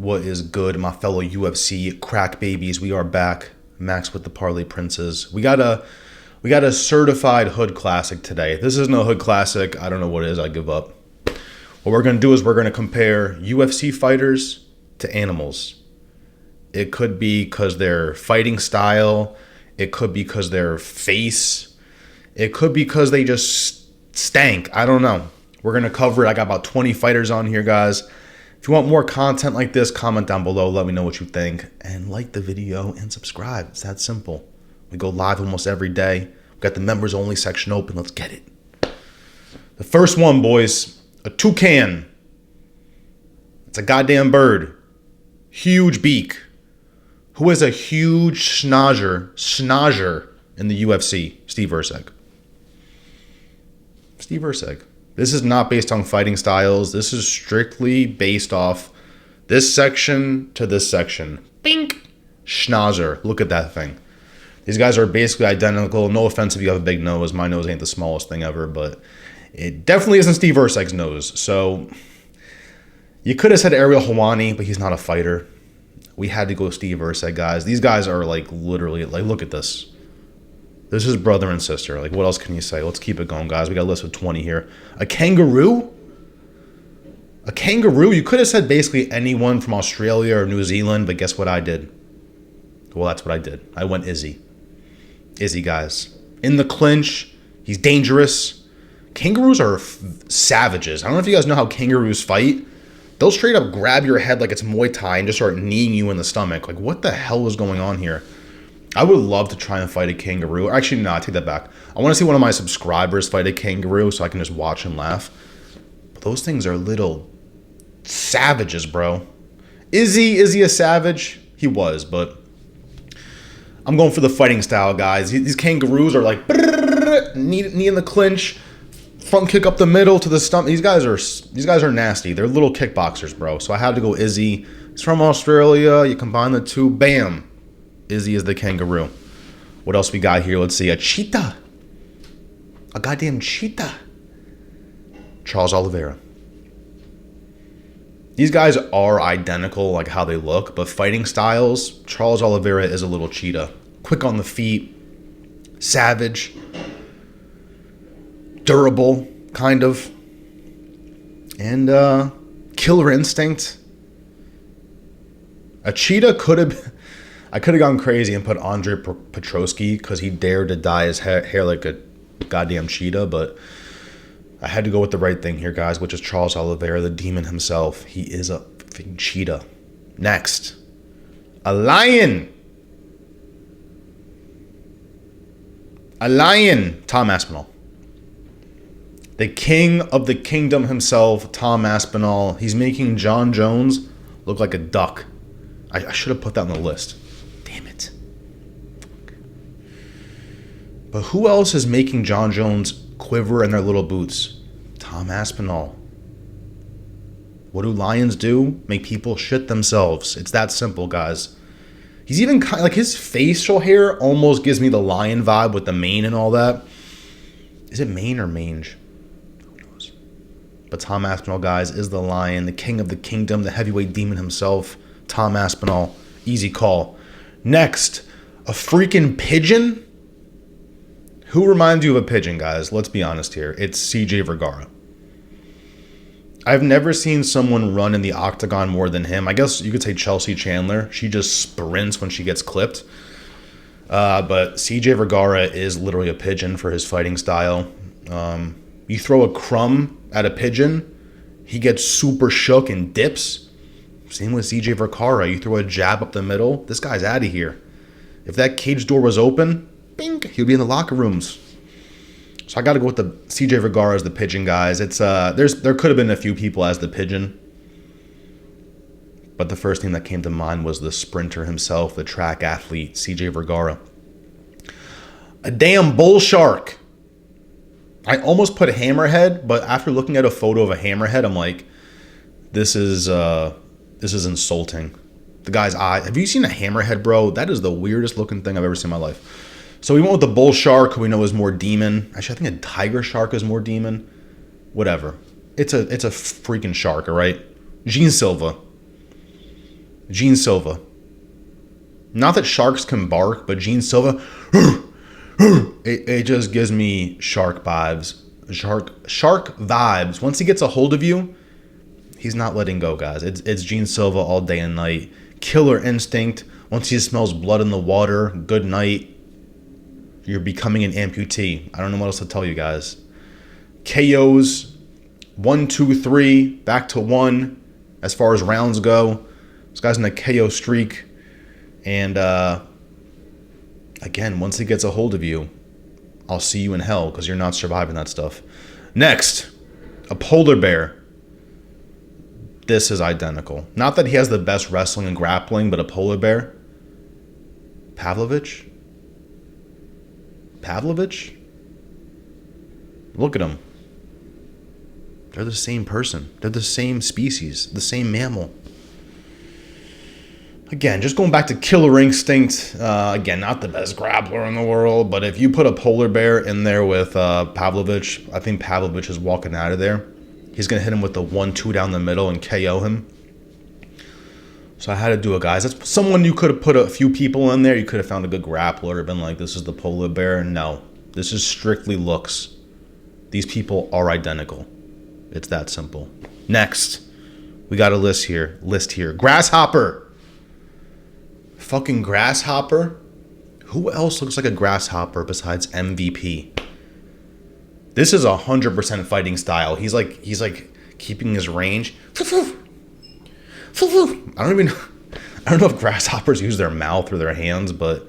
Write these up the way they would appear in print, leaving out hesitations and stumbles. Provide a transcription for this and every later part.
What is good, my fellow UFC crack babies? We are back. Max with the Parlay Princes. We got a certified hood classic today. If this isn't a hood classic, I don't know what it is. I give up. What we're going to do is we're going to compare UFC fighters to animals. It could be because their fighting style. It could be because their face. It could be because they just stank. I don't know. We're going to cover it. I got about 20 fighters on here, guys. If you want more content like this, comment down below. Let me know what you think. And like the video and subscribe. It's that simple. We go live almost every day. We've got the members only section open. Let's get it. The first one, boys. A toucan. It's a goddamn bird. Huge beak. Who is a huge schnauzer in the UFC? Steve Erceg. Steve Erceg. This is not based on fighting styles. This is strictly based off this section to this section. Bink. Schnauzer. Look at that thing. These guys are basically identical. No offense if you have a big nose. My nose ain't the smallest thing ever, but it definitely isn't Steve Erceg's nose. So you could have said Ariel Helwani, but he's not a fighter. We had to go Steve Erceg, guys. These guys are like literally, like, look at this. This is brother and sister. Like, what else can you say? Let's keep it going, guys. We got a list of 20 here. A kangaroo? A kangaroo? You could have said basically anyone from Australia or New Zealand, but guess what I did? Well, that's what I did. I went Izzy. Izzy, guys. In the clinch. He's dangerous. Kangaroos are savages. I don't know if you guys know how kangaroos fight. They'll straight up grab your head like it's Muay Thai and just start kneeing you in the stomach. Like, what the hell is going on here? I would love to try and fight a kangaroo. Actually, no, I take that back. I want to see one of my subscribers fight a kangaroo so I can just watch and laugh. But those things are little savages, bro. Is he a savage? He was, but I'm going for the fighting style, guys. These kangaroos are like knee in the clinch, front kick up the middle to the stomach. These guys are nasty. They're little kickboxers, bro. So I had to go Izzy. He's from Australia. You combine the two, bam. Izzy is the kangaroo. What else we got here? Let's see. A cheetah. A goddamn cheetah. Charles Oliveira. These guys are identical, like how they look, but fighting styles, Charles Oliveira is a little cheetah. Quick on the feet. Savage. Durable, kind of. And killer instinct. A cheetah could have... I could have gone crazy and put Andre Petrosky because he dared to dye his hair like a goddamn cheetah, but I had to go with the right thing here, guys, which is Charles Oliveira, the demon himself. He is a freaking cheetah. Next, a lion. A lion, Tom Aspinall. The king of the kingdom himself, Tom Aspinall. He's making John Jones look like a duck. I should have put that on the list. Damn it. But who else is making John Jones quiver in their little boots? Tom Aspinall. What do lions do? Make people shit themselves. It's that simple, guys. He's even kind of, like, his facial hair almost gives me the lion vibe with the mane and all that. Is it mane or mange? Who knows? But Tom Aspinall, guys, is the lion, the king of the kingdom, the heavyweight demon himself. Tom Aspinall. Easy call. Next, a freaking pigeon? Who reminds you of a pigeon, guys? Let's be honest here. It's CJ Vergara. I've never seen someone run in the octagon more than him. I guess you could say Chelsea Chandler. She just sprints when she gets clipped. But CJ Vergara is literally a pigeon for his fighting style. You throw a crumb at a pigeon, he gets super shook and dips. Same with CJ Vergara. You throw a jab up the middle, this guy's out of here. If that cage door was open, bing, he'll be in the locker rooms. So I got to go with the CJ Vergara as the pigeon, guys. It's there could have been a few people as the pigeon, but the first thing that came to mind was the sprinter himself, the track athlete, CJ Vergara. A damn bull shark. I almost put hammerhead, but after looking at a photo of a hammerhead, I'm like, this is insulting. The guy's eye. Have you seen a hammerhead, bro? That is the weirdest looking thing I've ever seen in my life. So we went with the bull shark, who we know is more demon. Actually, I think a tiger shark is more demon. Whatever. It's a freaking shark, all right? Gene Silva. Gene Silva. Not that sharks can bark, but Gene Silva, it just gives me shark vibes. Shark vibes. Once he gets a hold of you, he's not letting go, guys. It's Gene Silva all day and night. Killer instinct. Once he smells blood in the water, good night. You're becoming an amputee. I don't know what else to tell you guys. KOs, 1, 2, 3, back to 1 as far as rounds go. This guy's in a KO streak. And again, once he gets a hold of you, I'll see you in hell because you're not surviving that stuff. Next, a polar bear. This is identical. Not that he has the best wrestling and grappling, but a polar bear. Pavlovich? Look at him. They're the same person. They're the same species, the same mammal. Again, just going back to Killer Instinct. Again, not the best grappler in the world, but if you put a polar bear in there with Pavlovich, I think Pavlovich is walking out of there. He's going to hit him with the 1-2 down the middle and KO him. So I had to do it, guys. That's someone you could have put a few people in there. You could have found a good grappler or been like, this is the polar bear. No, this is strictly looks. These people are identical. It's that simple. Next, we got a list here. Grasshopper. Fucking grasshopper. Who else looks like a grasshopper besides MVP? This is 100% fighting style. He's like keeping his range. I don't know if grasshoppers use their mouth or their hands, but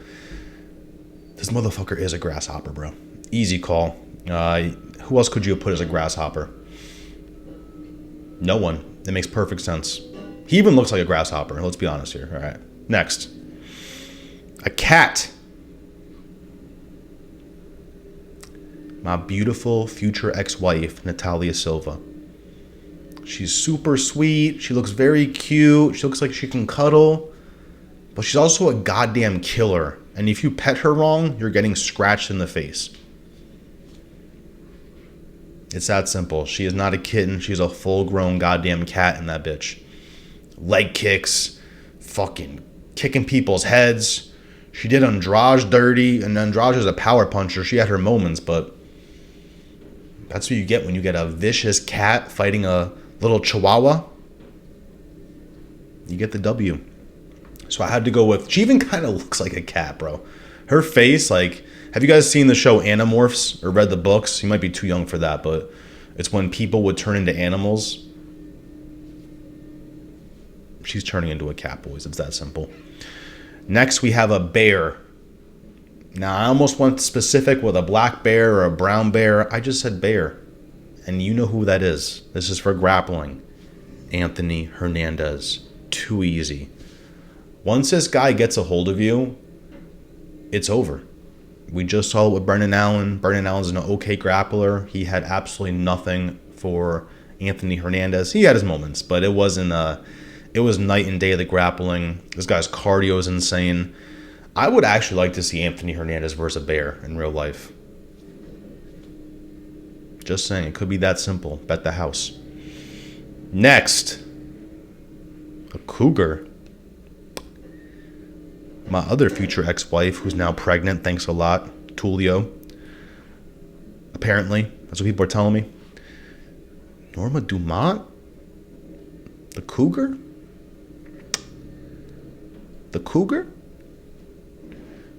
this motherfucker is a grasshopper, bro. Easy call. Who else could you have put as a grasshopper? No one. It makes perfect sense. He even looks like a grasshopper. Let's be honest here. All right. Next. A cat. My beautiful future ex-wife, Natalia Silva. She's super sweet. She looks very cute. She looks like she can cuddle. But she's also a goddamn killer. And if you pet her wrong, you're getting scratched in the face. It's that simple. She is not a kitten. She's a full-grown goddamn cat in that bitch. Leg kicks. Fucking kicking people's heads. She did Andrade dirty. And Andrade is a power puncher. She had her moments, but that's what you get when you get a vicious cat fighting a little chihuahua. You get the W. So I had to go with... She even kind of looks like a cat, bro. Her face, like... Have you guys seen the show Animorphs or read the books? You might be too young for that, but it's when people would turn into animals. She's turning into a cat, boys. It's that simple. Next, we have a bear. Now, I almost went specific with a black bear or a brown bear. I just said bear. And you know who that is. This is for grappling. Anthony Hernandez. Too easy. Once this guy gets a hold of you, it's over. We just saw it with Brendan Allen. Brendan Allen's an okay grappler. He had absolutely nothing for Anthony Hernandez. He had his moments, but it wasn't. It was night and day of the grappling. This guy's cardio is insane. I would actually like to see Anthony Hernandez versus a bear in real life. Just saying, it could be that simple. Bet the house. Next, a cougar. My other future ex-wife, who's now pregnant, thanks a lot, Tulio. Apparently, that's what people are telling me. Norma Dumont? The cougar? The cougar?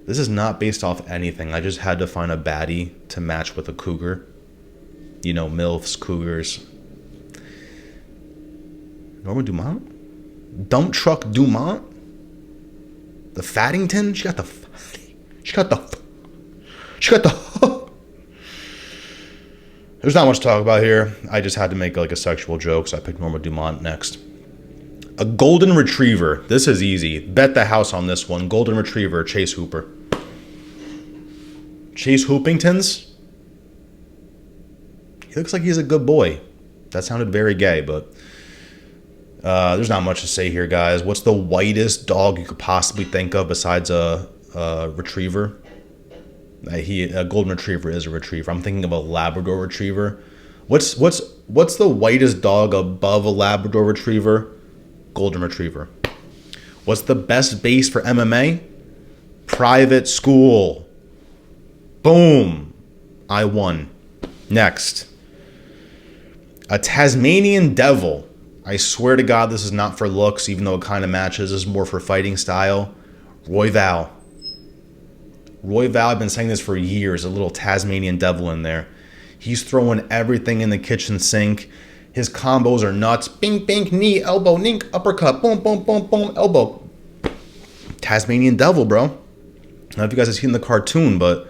This is not based off anything. I just had to find a baddie to match with a cougar. You know, MILFs, cougars. Norma Dumont? Dump truck Dumont? The Fattington? She got the... There's not much to talk about here. I just had to make like a sexual joke, so I picked Norma Dumont next. A golden retriever. This is easy. Bet the house on this one. Golden retriever, Chase Hooper. Chase Hoopingtons? He looks like he's a good boy. That sounded very gay, but... there's not much to say here, guys. What's the whitest dog you could possibly think of besides a retriever? A golden retriever is a retriever. I'm thinking of a Labrador retriever. What's the whitest dog above a Labrador retriever? Golden retriever. What's the best base for MMA? Private school. Boom. I won. Next. A Tasmanian Devil. I swear to God this is not for looks, even though it kind of matches. This is more for fighting style. Royval. Royval, I've been saying this for years. A little Tasmanian Devil in there. He's throwing everything in the kitchen sink. His combos are nuts. Bing, bing, knee, elbow, nink, uppercut, boom, boom, boom, boom, elbow. Tasmanian Devil, bro. I don't know if you guys have seen the cartoon, but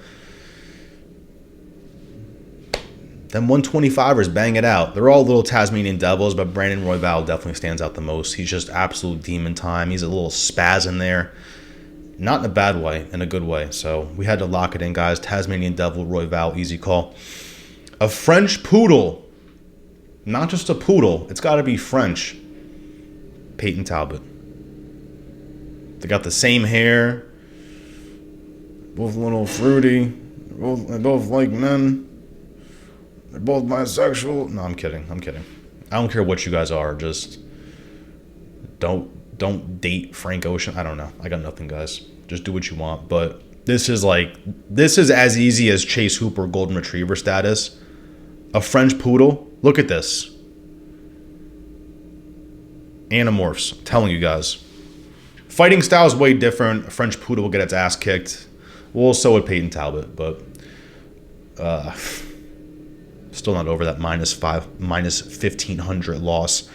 them 125ers bang it out. They're all little Tasmanian Devils, but Brandon Royval definitely stands out the most. He's just absolute demon time. He's a little spaz in there. Not in a bad way, in a good way. So we had to lock it in, guys. Tasmanian Devil, Royval, easy call. A French Poodle. Not just a poodle. It's got to be French. Peyton Talbot. They got the same hair. Both a little fruity. They both like men. They're both bisexual. No, I'm kidding. I don't care what you guys are. Just don't date Frank Ocean. I don't know. I got nothing, guys. Just do what you want. But this is as easy as Chase Hooper Golden Retriever status. A French Poodle. Look at this. Animorphs. I'm telling you guys. Fighting style is way different. A French Poodle will get its ass kicked. Well, so would Peyton Talbot. But still not over that minus 1,500 loss.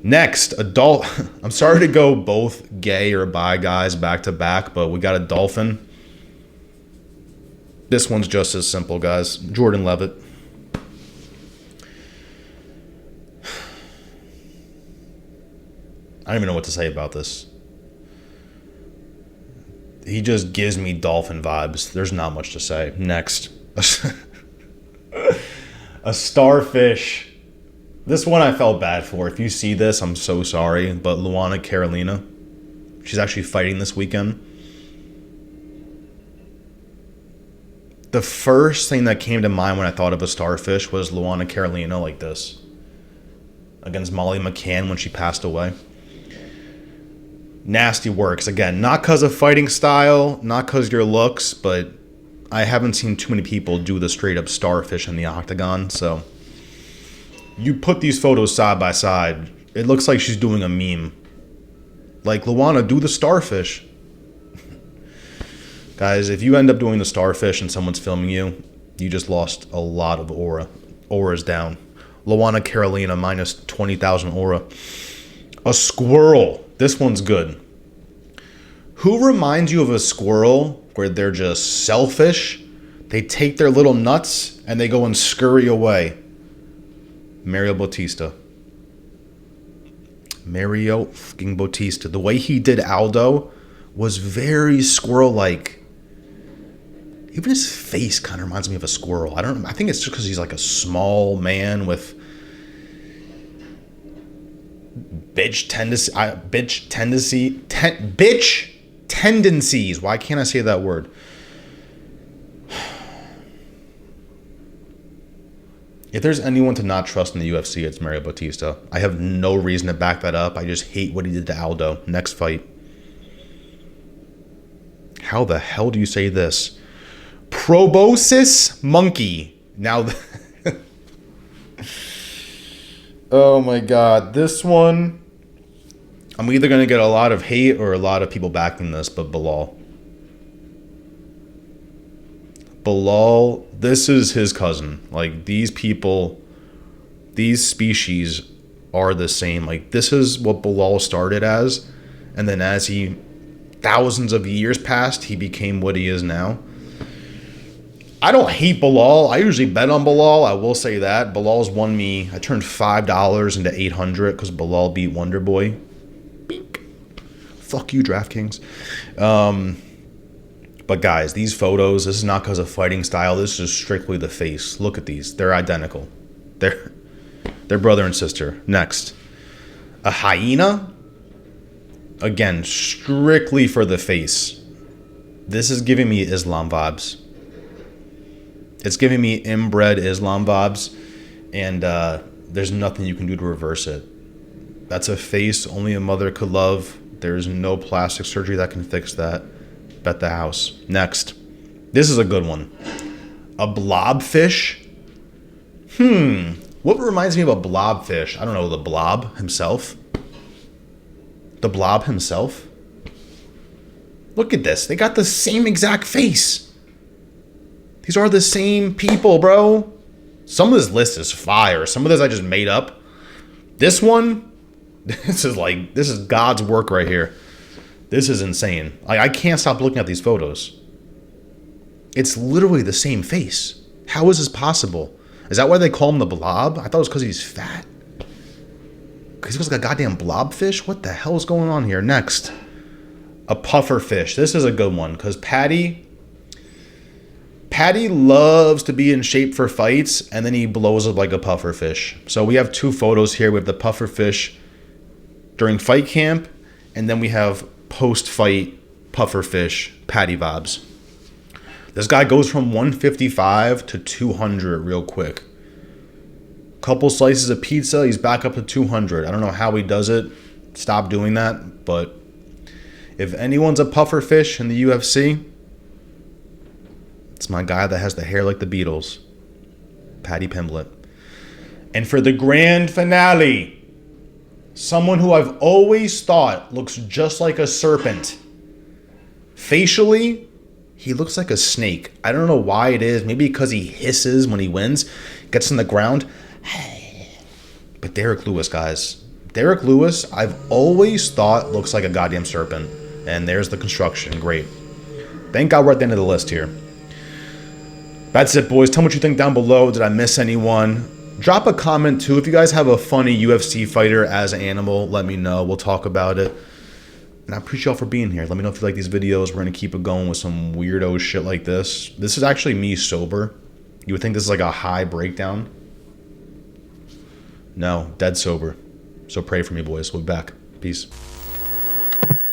Next, adult. I'm sorry to go both gay or bi guys back to back, but we got a Dolphin. This one's just as simple, guys. Jordan Levitt. I don't even know what to say about this. He just gives me Dolphin vibes. There's not much to say. Next. A Starfish. This one I felt bad for. If you see this, I'm so sorry. But Luana Carolina, she's actually fighting this weekend. The first thing that came to mind when I thought of a Starfish was Luana Carolina like this. Against Molly McCann when she passed away. Nasty works. Again, not because of fighting style, not because of your looks, but I haven't seen too many people do the straight up Starfish in the octagon, so you put these photos side by side, it looks like she's doing a meme. Like, Luana, do the Starfish. Guys, if you end up doing the Starfish and someone's filming you, you just lost a lot of aura. Aura's down. Luana Carolina, minus 20,000 aura. A Squirrel. This one's good. Who reminds you of a squirrel where they're just selfish? They take their little nuts and they go and scurry away. Mario Bautista. Mario fucking Bautista. The way he did Aldo was very squirrel-like. Even his face kind of reminds me of a squirrel. I don't know. I think it's just because he's like a small man with bitch tendencies. Why can't I say that word? If there's anyone to not trust in the UFC, it's Mario Bautista. I have no reason to back that up. I just hate what he did to Aldo. Next fight. How the hell do you say this? Proboscis monkey. Now, oh my God. This one, I'm either going to get a lot of hate or a lot of people backing this, but Bilal. Bilal, this is his cousin. Like, these people, these species are the same. Like, this is what Bilal started as. And then as he, thousands of years passed, he became what he is now. I don't hate Bilal. I usually bet on Bilal. I will say that. Bilal's won me. I turned $5 into $800 because Bilal beat Wonder Boy. Bink. Fuck you, DraftKings. But guys, these photos, this is not because of fighting style. This is strictly the face. Look at these. They're identical. They're brother and sister. Next. A hyena. Again, strictly for the face. This is giving me Islam vibes. It's giving me inbred Islam vibes. And there's nothing you can do to reverse it. That's a face only a mother could love. There's no plastic surgery that can fix that. Bet the house. Next. This is a good one. A blobfish? What reminds me of a blobfish? I don't know, the blob himself? The blob himself? Look at this. They got the same exact face. These are the same people, bro. Some of this list is fire. Some of this I just made up. This one, this is God's work right here. This is insane. I can't stop looking at these photos. It's literally the same face. How is this possible? Is that why they call him the blob? I thought it was because he's fat. Because he looks like a goddamn blobfish? What the hell is going on here? Next. A puffer fish. This is a good one because Patty loves to be in shape for fights, and then he blows up like a puffer fish. So we have two photos here. We have the puffer fish during fight camp, and then we have post-fight puffer fish Patty vibes. This guy goes from 155 to 200 real quick. Couple slices of pizza, he's back up to 200. I don't know how he does it. Stop doing that, but if anyone's a puffer fish in the UFC, it's my guy that has the hair like the Beatles, Paddy Pimblett. And for the grand finale, someone who I've always thought looks just like a serpent. Facially, he looks like a snake. I don't know why it is. Maybe because he hisses when he wins, gets in the ground. But Derek Lewis, guys. Derek Lewis, I've always thought looks like a goddamn serpent. And there's the construction. Great. Thank God we're at the end of the list here. That's it, boys. Tell me what you think down below. Did I miss anyone? Drop a comment, too. If you guys have a funny UFC fighter as an animal, let me know. We'll talk about it. And I appreciate y'all for being here. Let me know if you like these videos. We're going to keep it going with some weirdo shit like this. This is actually me sober. You would think this is like a high breakdown. No, dead sober. So pray for me, boys. We'll be back. Peace.